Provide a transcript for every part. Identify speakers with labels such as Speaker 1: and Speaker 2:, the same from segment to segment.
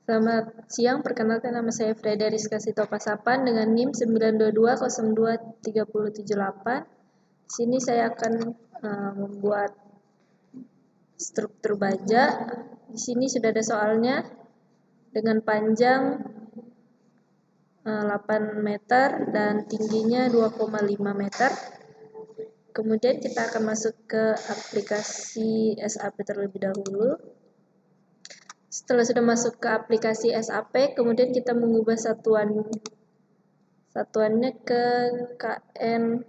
Speaker 1: Selamat siang, perkenalkan nama saya Freda Rizka Sitopasapan dengan NIM 922023078. Di sini saya akan membuat struktur baja. Di sini sudah ada soalnya dengan panjang 8 meter dan tingginya 2,5 meter. Kemudian kita akan masuk ke aplikasi SAP terlebih dahulu. Setelah sudah masuk ke aplikasi SAP, kemudian kita mengubah satuannya ke KN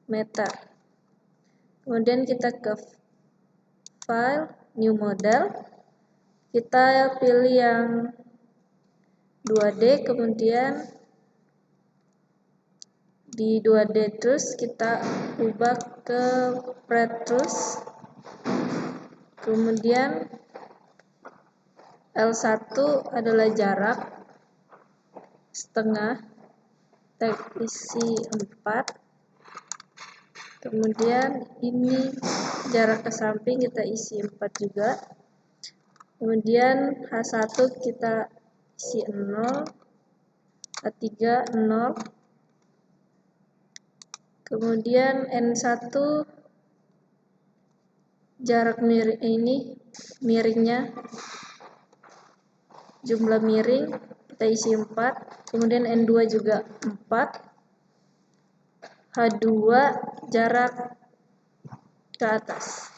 Speaker 1: meter. Kemudian kita ke file, new model. Kita pilih yang 2D, kemudian di 2D terus kita ubah ke Petrus. Kemudian L1 adalah jarak setengah, tag isi 4. Kemudian ini jarak ke samping kita isi 4 juga. Kemudian H1 kita isi 0, H3 0. Kemudian N1 jarak miringnya, jumlah miring kita isi 4. Kemudian N2 juga 4. H2 jarak ke atas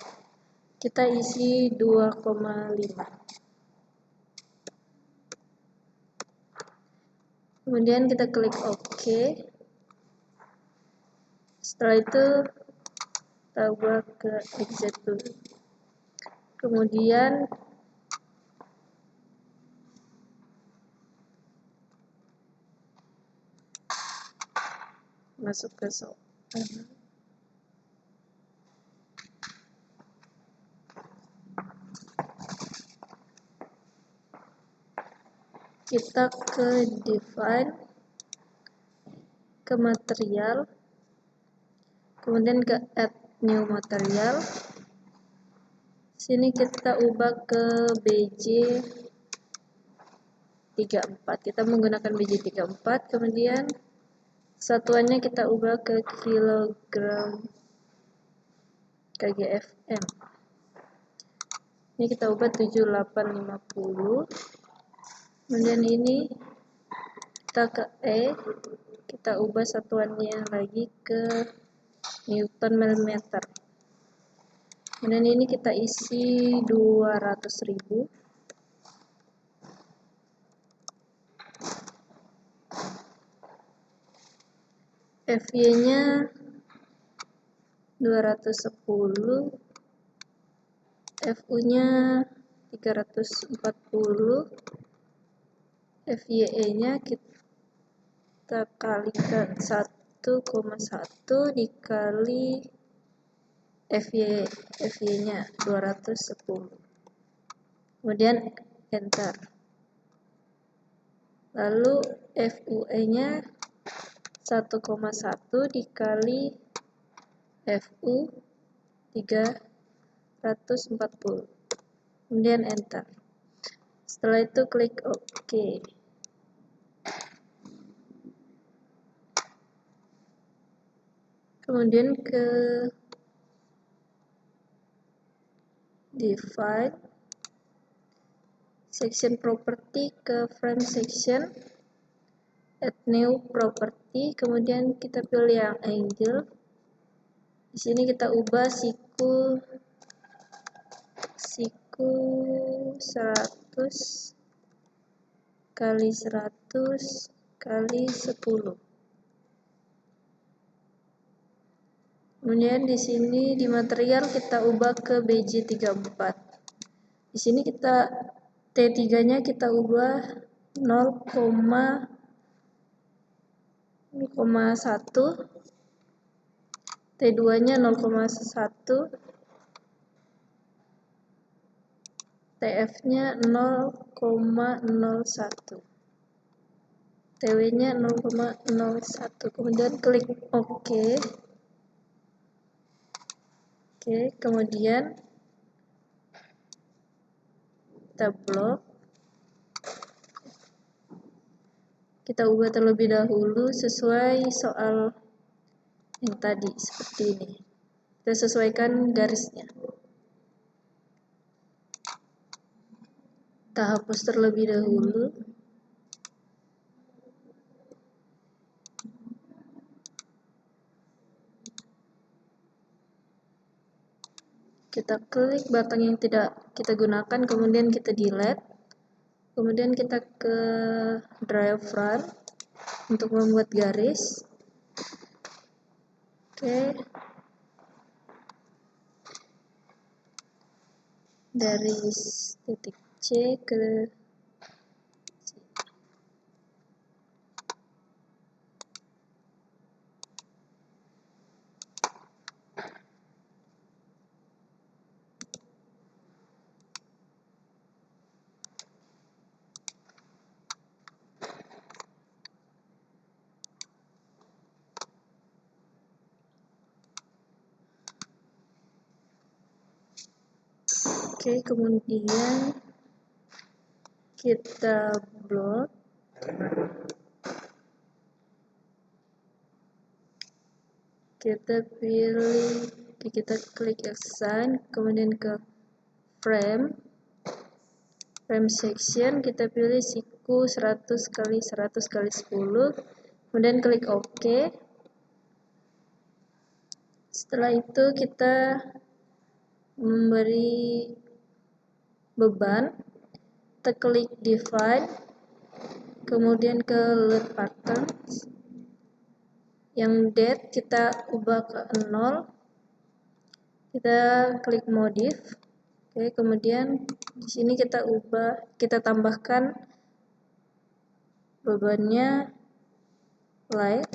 Speaker 1: kita isi 2,5. Kemudian kita klik OK. Setelah itu kita ubah ke exit dulu. Kemudian masuk ke soal. Kita ke define, ke material, kemudian ke add new material. Sini kita ubah ke BJ34. Kita menggunakan BJ34, kemudian satuannya kita ubah ke kilogram KGFM. Ini kita ubah 7850. Kemudian ini kita ke kita ubah satuannya lagi ke Newton millimeter. Kemudian ini kita isi 200.000. FY-nya 210, FU-nya 340, FYE-nya kita kalikan 1,1 dikali FY-nya 210. Kemudian enter. Lalu FUE-nya 1,1 dikali FU 340. Kemudian enter. Setelah itu klik OK. Kemudian ke define, section property, ke frame section, add new property, kemudian kita pilih yang angle. Di sini kita ubah siku 100 kali 100 kali 10. Kemudian di sini di material kita ubah ke BJ34. Di sini kita T3-nya kita ubah 0,1, T2-nya 0,1, TF-nya 0,01, TW-nya 0,01. Kemudian klik OK. Kemudian kita blok. kita ubah terlebih dahulu sesuai soal yang tadi, seperti ini. Kita sesuaikan garisnya. Kita hapus terlebih dahulu. Kita klik batang yang tidak kita gunakan, kemudian kita delete. Kemudian kita ke drive run untuk membuat garis. Oke. Dari titik C ke C. Oke, kemudian kita blok. Kita pilih, kita klik assign, kemudian ke frame section, kita pilih siku 100 kali 100 kali 10, kemudian klik OK. Setelah itu kita memberi beban, kita klik define, kemudian ke load patterns. Yang date kita ubah ke 0, kita klik modif. Oke, kemudian di sini kita tambahkan bebannya light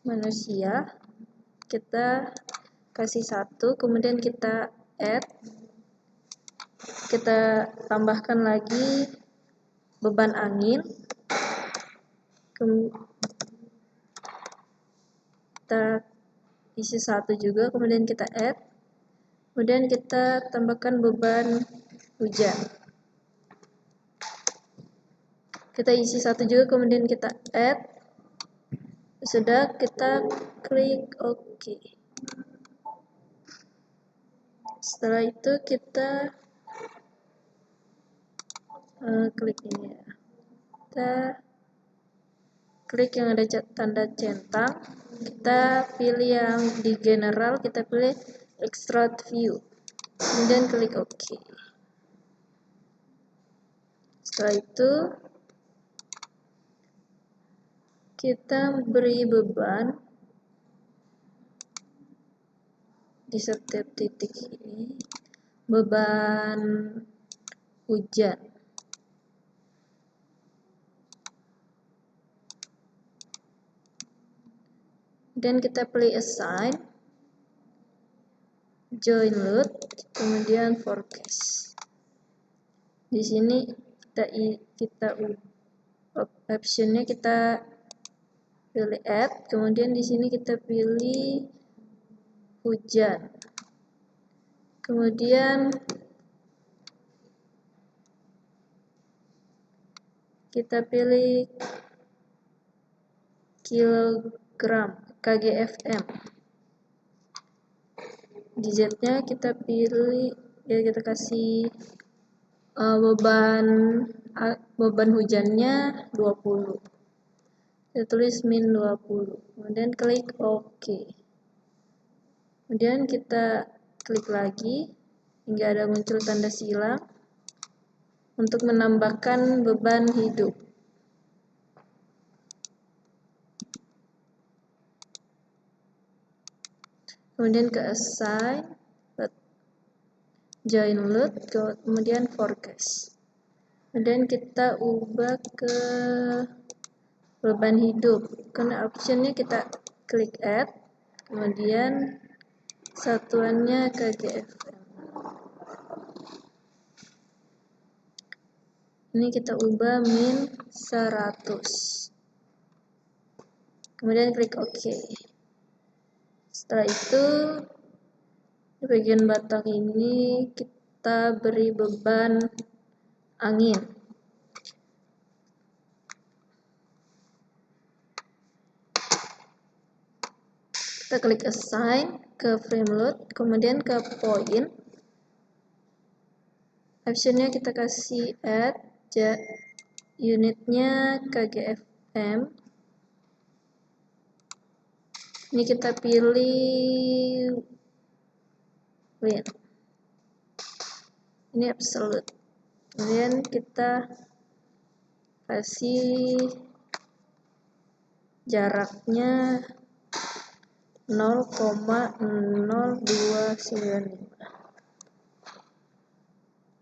Speaker 1: manusia, kita kasih 1, kemudian kita add, kita tambahkan lagi beban angin, kita isi 1 juga, kemudian kita add, kemudian kita tambahkan beban hujan, kita isi 1 juga, kemudian kita add. Sudah, kita klik OK. Setelah itu kita klik ini ya, kita klik yang ada tanda centang, kita pilih yang di general, kita pilih extrude view, kemudian klik OK. Setelah itu kita beri beban di setiap titik ini, beban hujan. Dan kita pilih assign, join load, kemudian forecast. Di sini kita optionnya kita pilih add, kemudian di sini kita pilih hujan, kemudian kita pilih kilogram KGFM. Di Z-nya kita pilih ya, kita kasih beban hujannya 20. Kita tulis min 20. Kemudian klik OK. Kemudian kita klik lagi hingga ada muncul tanda silang untuk menambahkan beban hidup. Kemudian ke assign, join load, kemudian forecast. Kemudian kita ubah ke beban hidup. Karena optionnya kita klik add, kemudian satuannya KGFM. Ini kita ubah min 100. Kemudian klik OK. Setelah itu di bagian batang ini kita beri beban angin. Kita klik assign ke frame load, kemudian ke point. Optionnya kita kasih add unitnya KGFM. Ini kita pilih win. Ini absolute. Kemudian kita kasih jaraknya 0,0295.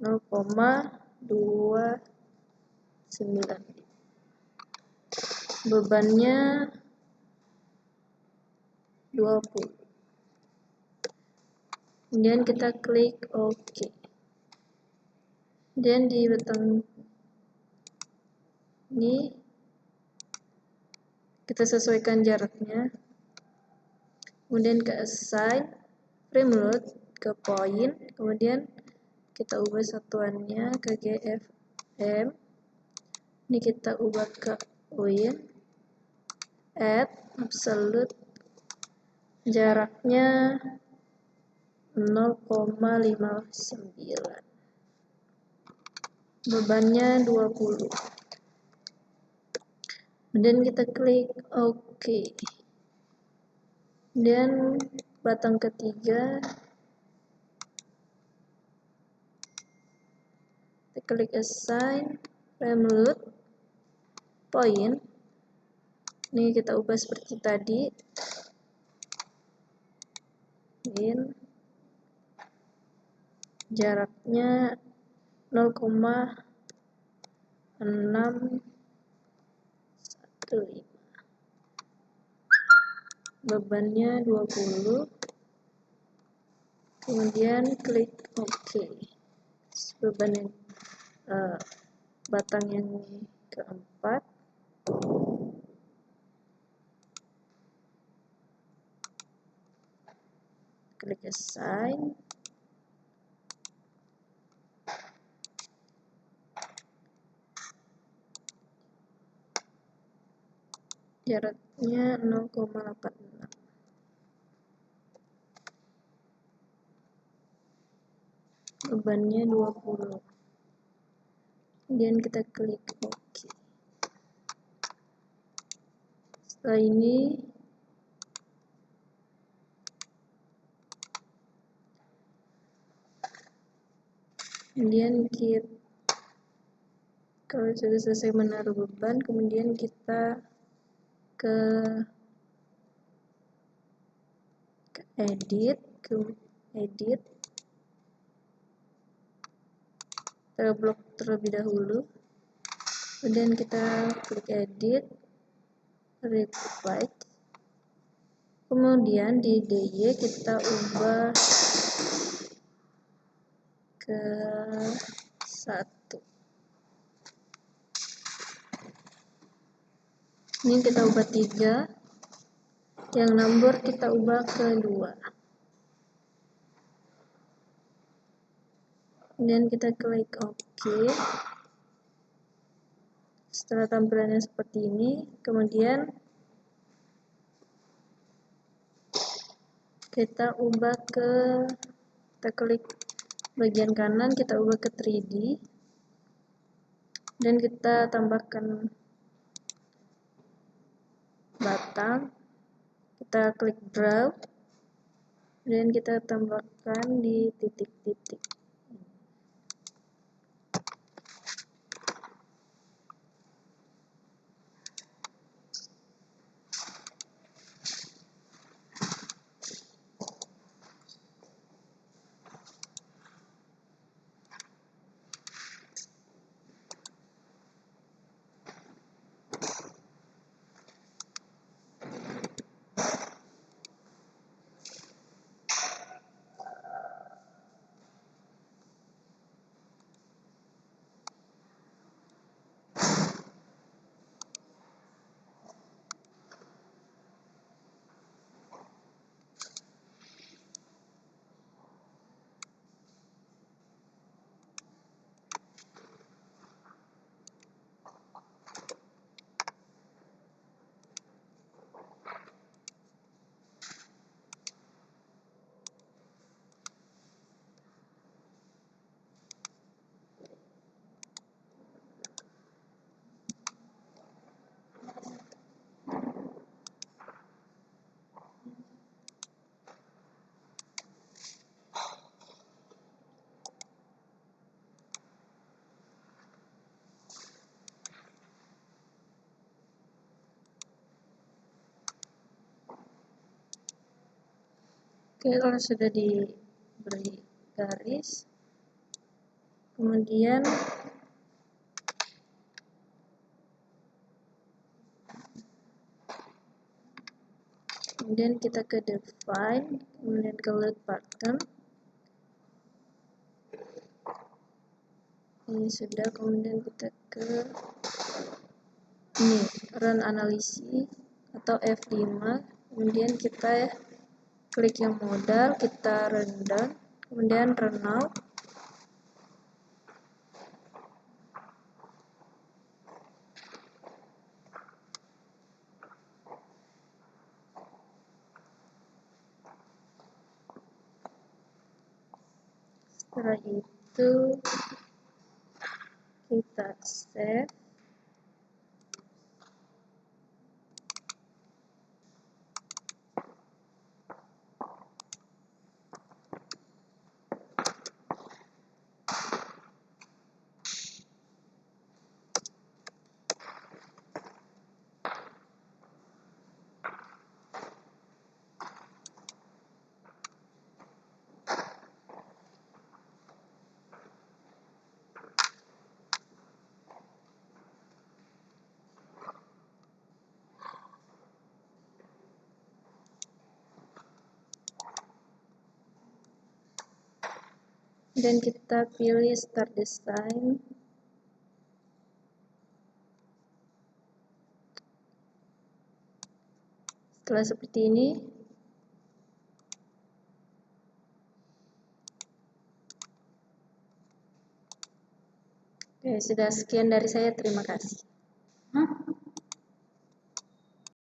Speaker 1: 0,29. Bebannya 20. Kemudian kita klik OK. Dan di button ini kita sesuaikan jaraknya. Kemudian ke assign frame load ke point, kemudian kita ubah satuannya ke GFM. Ini kita ubah ke win. Add absolute, jaraknya 0,59. Bebannya 20. Kemudian kita klik OK. Dan batang ketiga kita klik assign frame load point. Ini kita ubah seperti tadi. In jaraknya 0,615. Bebannya 20. Kemudian klik OK. Beban yang batang yang keempat. Klik assign. Jaraknya 0,86. Bebannya 20. Kemudian kita klik OK. Setelah ini kalau sudah selesai menaruh beban, kemudian kita ke edit, blok terlebih dahulu, kemudian kita klik edit, required, kemudian di DY kita ubah ke 1. Ini kita ubah 3, yang number kita ubah ke 2. Kemudian kita klik OK. Setelah tampilannya seperti ini, kemudian kita klik bagian kanan, kita ubah ke 3D, dan kita tambahkan batang. Kita klik draw, dan kita tambahkan di titik-titik. Oke, kalau sudah diberi garis, kemudian kita ke define, kemudian ke load pattern. Ini sudah, kemudian kita ke ini run analisis atau F5, kemudian kita klik yang modal, kita rundown, kemudian run now. Setelah itu kita save. Dan kita pilih start design. Setelah seperti ini, oke, sudah sekian dari saya, terima kasih.